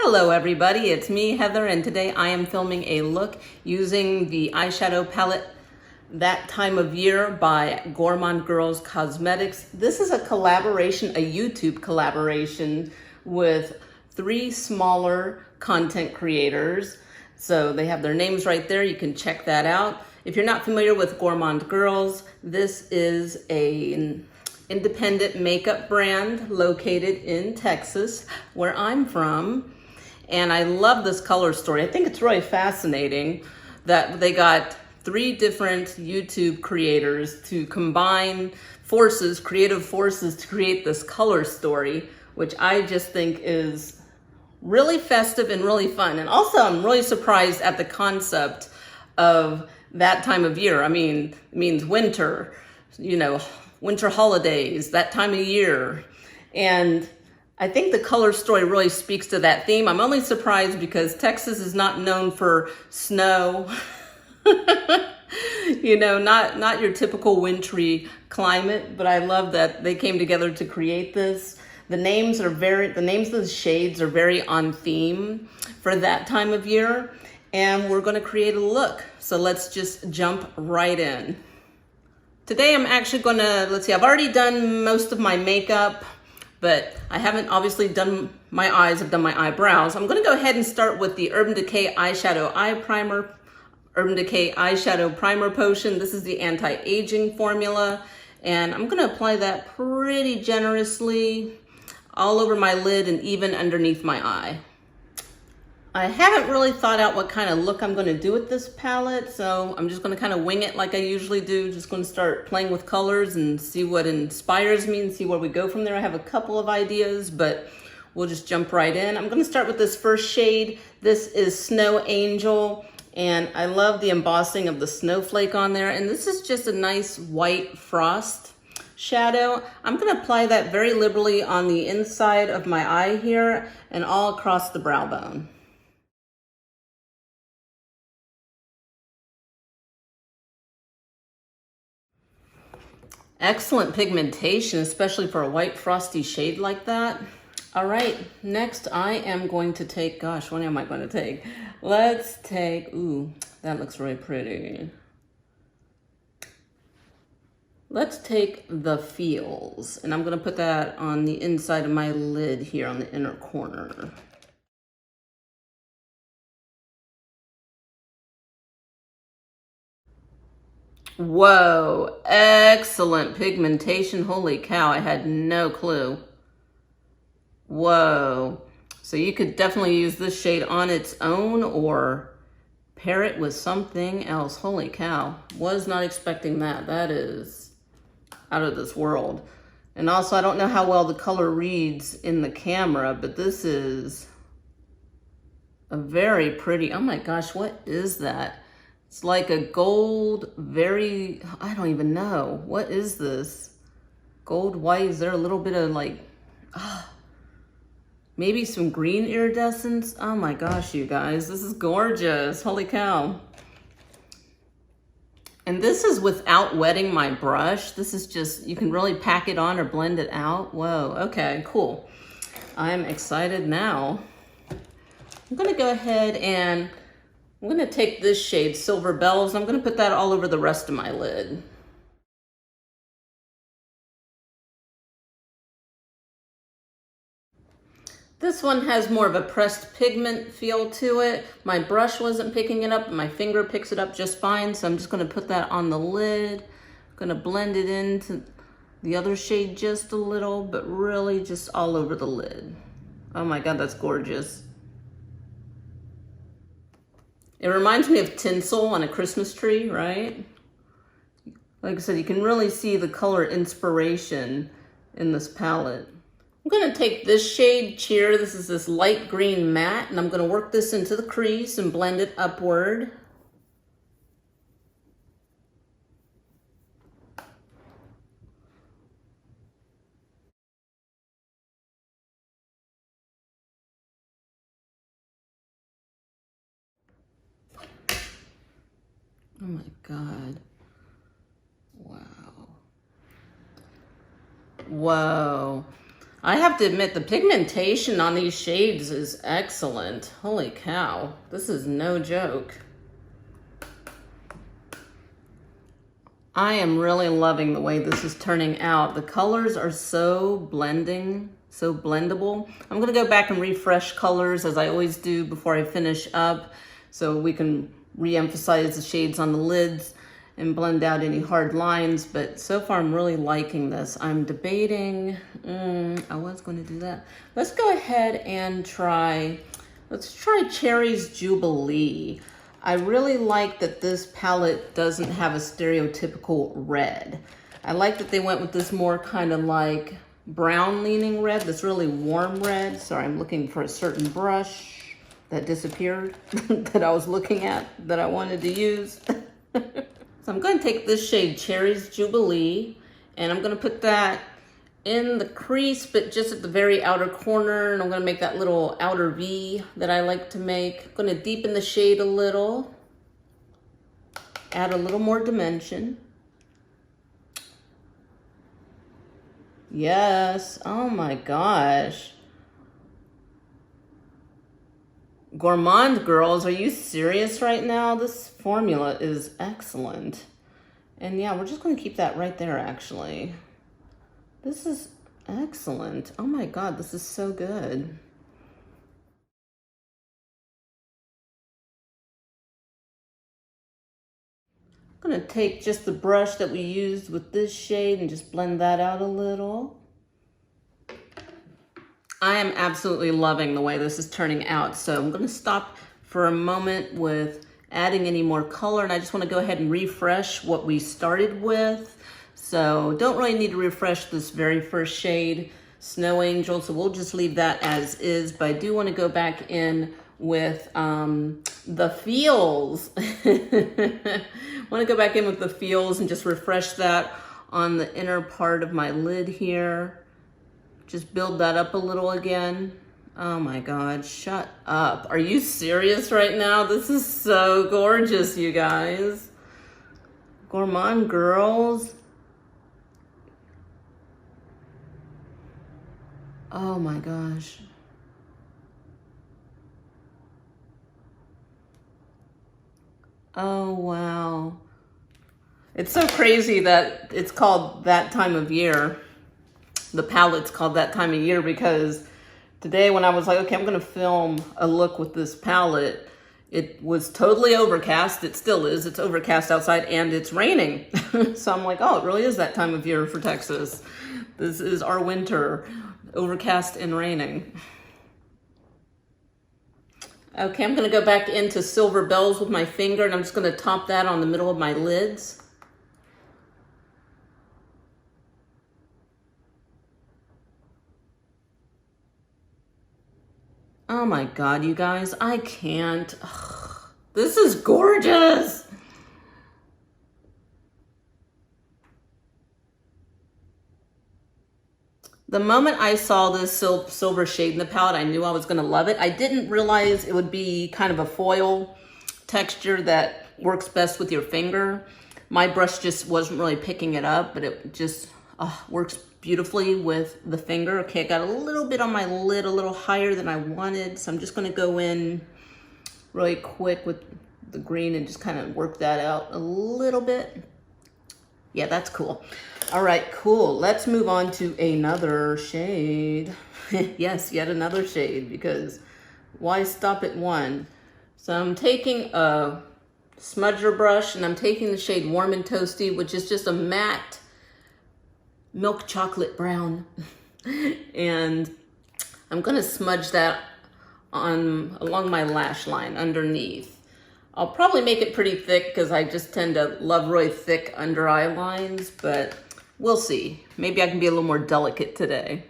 Hello everybody, it's me, Heather, and today I am filming a look using the eyeshadow palette That Time of Year by Gourmande Girls Cosmetics. This is a collaboration, a YouTube collaboration with 3 smaller content creators. So they have their names right there, you can check that out. If you're not familiar with Gourmande Girls, this is an independent makeup brand located in Texas, where I'm from. And I love this color story. I think it's really fascinating that they got 3 different YouTube creators to combine forces, creative forces, to create this color story, which I just think is really festive and really fun. And also I'm really surprised at the concept of that time of year. I mean, it means winter, you know, winter holidays, that time of year. And I think the color story really speaks to that theme. I'm only surprised because Texas is not known for snow. You know, not your typical wintry climate, but I love that they came together to create this. The names of the shades are very on theme for that time of year, and we're going to create a look. So let's just jump right in. Today I'm actually going to, let's see, I've already done most of my makeup, but I haven't obviously done my eyes. I've done my eyebrows. I'm going to go ahead and start with the Urban Decay Eyeshadow Eye Primer, Urban Decay Eyeshadow Primer Potion. This is the anti-aging formula, and I'm going to apply that pretty generously all over my lid and even underneath my eye. I haven't really thought out what kind of look I'm going to do with this palette, so I'm just going to kind of wing it like I usually do. Just going to start playing with colors and see what inspires me and see where we go from there. I have a couple of ideas, but we'll just jump right in. I'm going to start with this first shade. This is Snow Angel, and I love the embossing of the snowflake on there. And this is just a nice white frost shadow. I'm going to apply that very liberally on the inside of my eye here and all across the brow bone. Excellent pigmentation, especially for a white frosty shade like that. All right, next I am going to take, gosh, what am I going to take? Let's take, ooh, that looks really pretty. Let's take the Feels, and I'm going to put that on the inside of my lid here on the inner corner. Whoa, excellent pigmentation. Holy cow, I had no clue. Whoa. So you could definitely use this shade on its own or pair it with something else. Holy cow, was not expecting that. That is out of this world. And also, I don't know how well the color reads in the camera, but this is a very pretty, oh my gosh, what is that? It's like a gold, very, I don't even know. What is this? Gold, white, is there a little bit of like, maybe some green iridescence? Oh my gosh, you guys, this is gorgeous. Holy cow. And this is without wetting my brush. This is just, you can really pack it on or blend it out. Whoa, okay, cool. I'm excited now. I'm gonna go ahead and I'm going to take this shade, Silver Bells, and I'm going to put that all over the rest of my lid. This one has more of a pressed pigment feel to it. My brush wasn't picking it up, but my finger picks it up just fine, so I'm just going to put that on the lid. I'm going to blend it into the other shade just a little, but really just all over the lid. Oh my God, that's gorgeous. It reminds me of tinsel on a Christmas tree, right? Like I said, you can really see the color inspiration in this palette. I'm gonna take this shade, Cheer. This is this light green matte, and I'm gonna work this into the crease and blend it upward. Oh my God. Wow. Whoa. I have to admit, the pigmentation on these shades is excellent. Holy cow, this is no joke. I am really loving the way this is turning out. The colors are so blending, so blendable. I'm gonna go back and refresh colors as I always do before I finish up, so we can re-emphasize the shades on the lids and blend out any hard lines. But so far I'm really liking this. I'm debating, I was going to do that. Let's go ahead and let's try Cherry's Jubilee. I really like that this palette doesn't have a stereotypical red. I like that they went with this more kind of like brown leaning red, this really warm red. Sorry, I'm looking for a certain brush that disappeared that I was looking at that I wanted to use. So I'm going to take this shade, Cherry's Jubilee, and I'm going to put that in the crease, but just at the very outer corner, and I'm going to make that little outer V that I like to make. I'm going to deepen the shade a little, add a little more dimension. Yes, oh my gosh. Gourmande girls, are you serious right now? This formula is excellent. And yeah, we're just going to keep that right there, actually. This is excellent. Oh my God, this is so good. I'm going to take just the brush that we used with this shade and just blend that out a little. I am absolutely loving the way this is turning out. So I'm going to stop for a moment with adding any more color, and I just want to go ahead and refresh what we started with. So don't really need to refresh this very first shade, Snow Angel, so we'll just leave that as is, but I do want to go back in with the feels. I want to go back in with the feels and just refresh that on the inner part of my lid here. Just build that up a little again. Oh my God, shut up. Are you serious right now? This is so gorgeous, you guys. Gourmande girls. Oh my gosh. Oh wow. It's so crazy that it's called that time of year. The palette's called that time of year because today when I was like, okay, I'm gonna film a look with this palette, it was totally overcast. It still is. It's overcast outside and it's raining. So I'm like, oh, it really is that time of year for Texas. This is our winter, overcast and raining. Okay, I'm gonna go back into Silver Bells with my finger and I'm just gonna top that on the middle of my lids. Oh my God, you guys, I can't. Ugh, this is gorgeous. The moment I saw this silver shade in the palette, I knew I was gonna love it. I didn't realize it would be kind of a foil texture that works best with your finger. My brush just wasn't really picking it up, but it just works beautifully with the finger. Okay, I got a little bit on my lid, a little higher than I wanted, so I'm just gonna go in really quick with the green and just kind of work that out a little bit. Yeah, that's cool. All right, cool. Let's move on to another shade. Yes, yet another shade, because why stop at one? So I'm taking a smudger brush and I'm taking the shade Warm and Toasty, which is just a matte milk chocolate brown. And I'm gonna smudge that on along my lash line underneath. I'll probably make it pretty thick because I just tend to love really thick under eye lines, but we'll see. Maybe I can be a little more delicate today.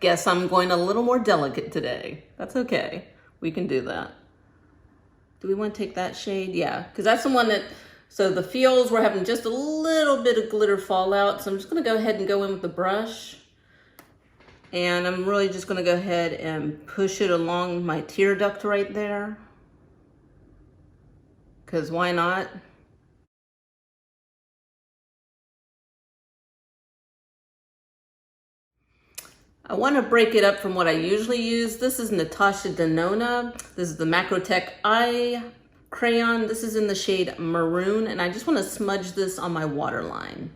Guess I'm going a little more delicate today. That's okay. We can do that. Do we want to take that shade? Yeah, because that's the one that, so the feels, we're having just a little bit of glitter fallout. So I'm just going to go ahead and go in with the brush. And I'm really just going to go ahead and push it along my tear duct right there. because why not? I want to break it up from what I usually use. This is Natasha Denona. This is the Macrotech Eye Crayon. This is in the shade Maroon, and I just want to smudge this on my waterline.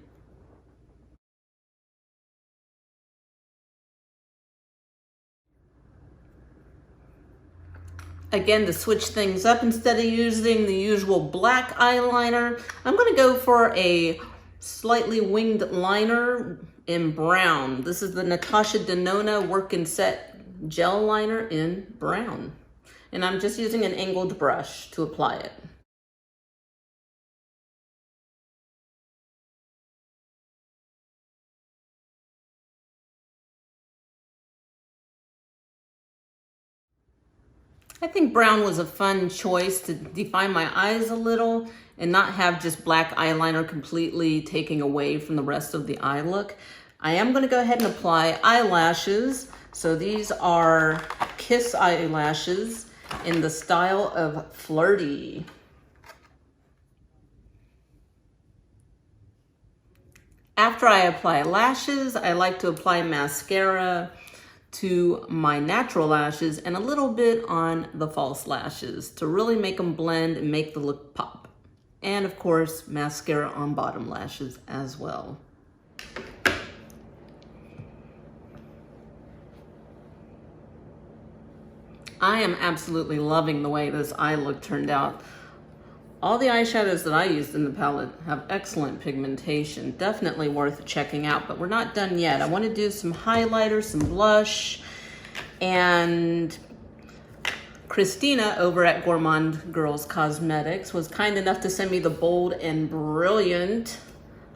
Again, to switch things up, instead of using the usual black eyeliner, I'm going to go for a slightly winged liner in brown. This is the Natasha Denona Work and Set Gel Liner in brown. And I'm just using an angled brush to apply it. I think brown was a fun choice to define my eyes a little and not have just black eyeliner completely taking away from the rest of the eye look. I am going to go ahead and apply eyelashes. So these are Kiss eyelashes in the style of Flirty. After I apply lashes, I like to apply mascara to my natural lashes and a little bit on the false lashes to really make them blend and make the look pop. And of course, mascara on bottom lashes as well. I am absolutely loving the way this eye look turned out. All the eyeshadows that I used in the palette have excellent pigmentation, definitely worth checking out, but we're not done yet. I want to do some highlighter, some blush, and Christina over at Gourmande Girls Cosmetics was kind enough to send me the Bold and Brilliant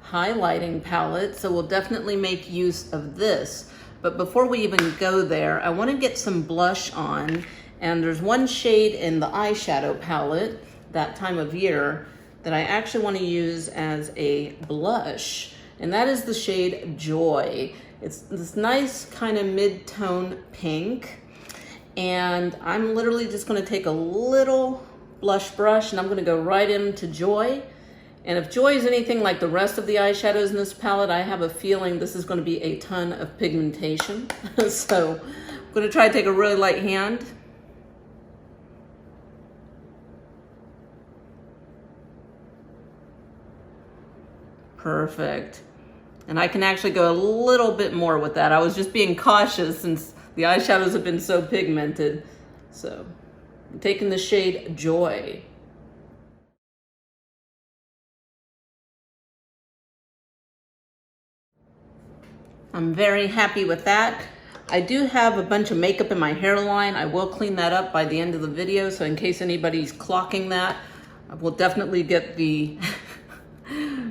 highlighting palette, so we'll definitely make use of this. But before we even go there, I want to get some blush on, and there's one shade in the eyeshadow palette that time of year that I actually want to use as a blush, and that is the shade Joy. It's this nice kind of mid-tone pink, and I'm literally just going to take a little blush brush and I'm going to go right into Joy. And if Joy is anything like the rest of the eyeshadows in this palette, I have a feeling this is going to be a ton of pigmentation. So I'm going to try to take a really light hand. Perfect. And I can actually go a little bit more with that. I was just being cautious since the eyeshadows have been so pigmented. So I'm taking the shade Joy. I'm very happy with that. I do have a bunch of makeup in my hairline. I will clean that up by the end of the video, so in case anybody's clocking that, I will definitely get the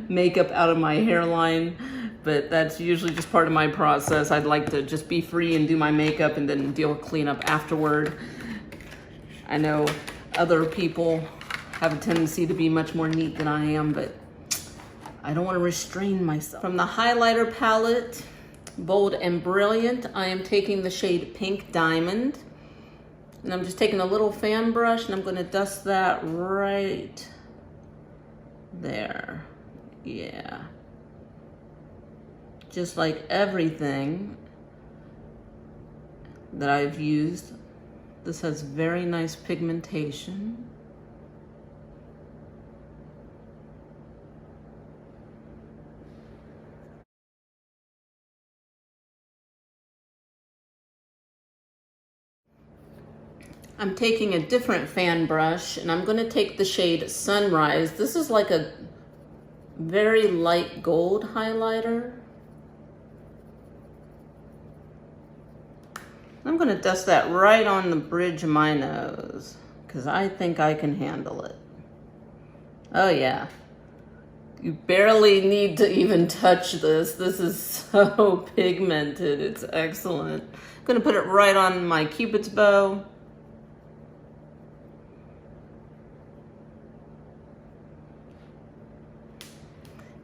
makeup out of my hairline, but that's usually just part of my process. I'd like to just be free and do my makeup and then deal with cleanup afterward. I know other people have a tendency to be much more neat than I am, but I don't want to restrain myself. From the highlighter palette, Bold and Brilliant, I am taking the shade Pink Diamond, and I'm just taking a little fan brush and I'm going to dust that right there. Yeah, just like everything that I've used, this has very nice pigmentation. I'm taking a different fan brush and I'm going to take the shade Sunrise. This is like a very light gold highlighter. I'm going to dust that right on the bridge of my nose because I think I can handle it. Oh yeah. You barely need to even touch this. This is so pigmented. It's excellent. I'm going to put it right on my Cupid's bow.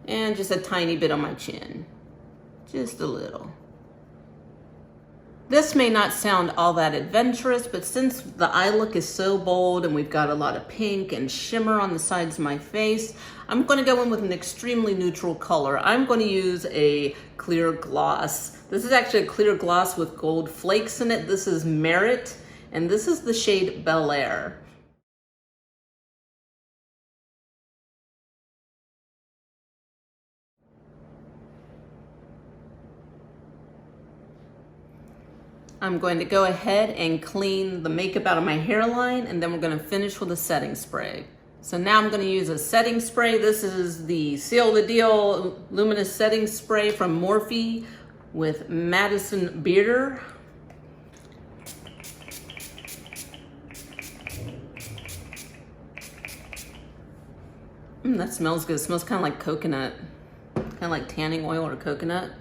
And just a tiny bit on my chin. Just a little. This may not sound all that adventurous, but since the eye look is so bold and we've got a lot of pink and shimmer on the sides of my face, I'm going to go in with an extremely neutral color. I'm going to use a clear gloss. This is actually a clear gloss with gold flakes in it. This is Merit, and this is the shade Bel Air. I'm going to go ahead and clean the makeup out of my hairline, and then we're going to finish with a setting spray. So now I'm going to use a setting spray. This is the Seal the Deal Luminous Setting Spray from Morphe with Madison Bearder. That smells good. It smells kind of like coconut, kind of like tanning oil or coconut.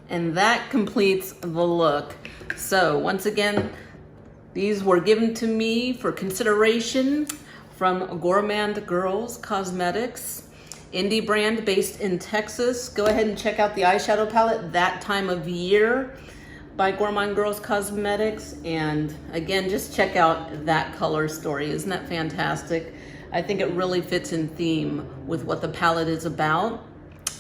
And that completes the look. So once again, these were given to me for consideration from Gourmande Girls Cosmetics, indie brand based in Texas. Go ahead and check out the eyeshadow palette, That Time of Year by Gourmande Girls Cosmetics. And again, just check out that color story. Isn't that fantastic? I think it really fits in theme with what the palette is about.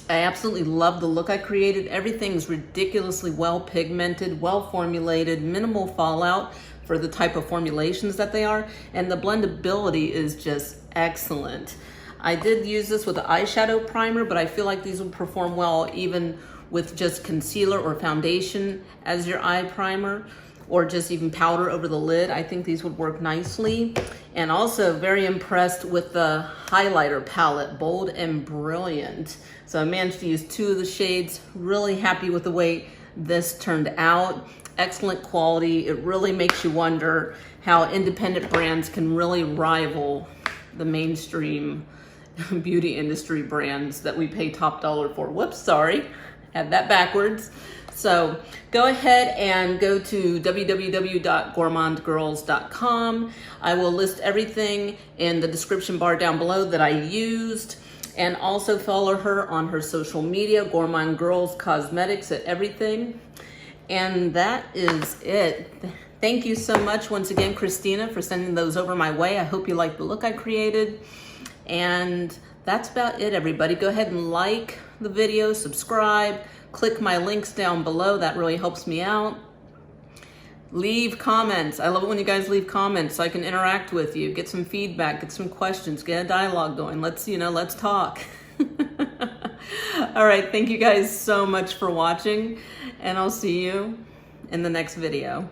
I absolutely love the look I created. Everything's ridiculously well pigmented, well formulated, minimal fallout for the type of formulations that they are, and the blendability is just excellent. I did use this with the eyeshadow primer, but I feel like these would perform well even with just concealer or foundation as your eye primer, or just even powder over the lid. I think these would work nicely. And also very impressed with the highlighter palette, Bold and Brilliant. So I managed to use 2 of the shades. Really happy with the way this turned out. Excellent quality. It really makes you wonder how independent brands can really rival the mainstream beauty industry brands that we pay top dollar for. Whoops, sorry, had that backwards. So go ahead and go to www.gourmandegirls.com. I will list everything in the description bar down below that I used, and also follow her on her social media, Gourmande Girls Cosmetics at everything. And that is it. Thank you so much once again, Christina, for sending those over my way. I hope you like the look I created. And that's about it, everybody. Go ahead and like the video, subscribe, click my links down below. That really helps me out. Leave comments. I love it when you guys leave comments so I can interact with you, get some feedback, get some questions, get a dialogue going. Let's talk. All right, thank you guys so much for watching, and I'll see you in the next video.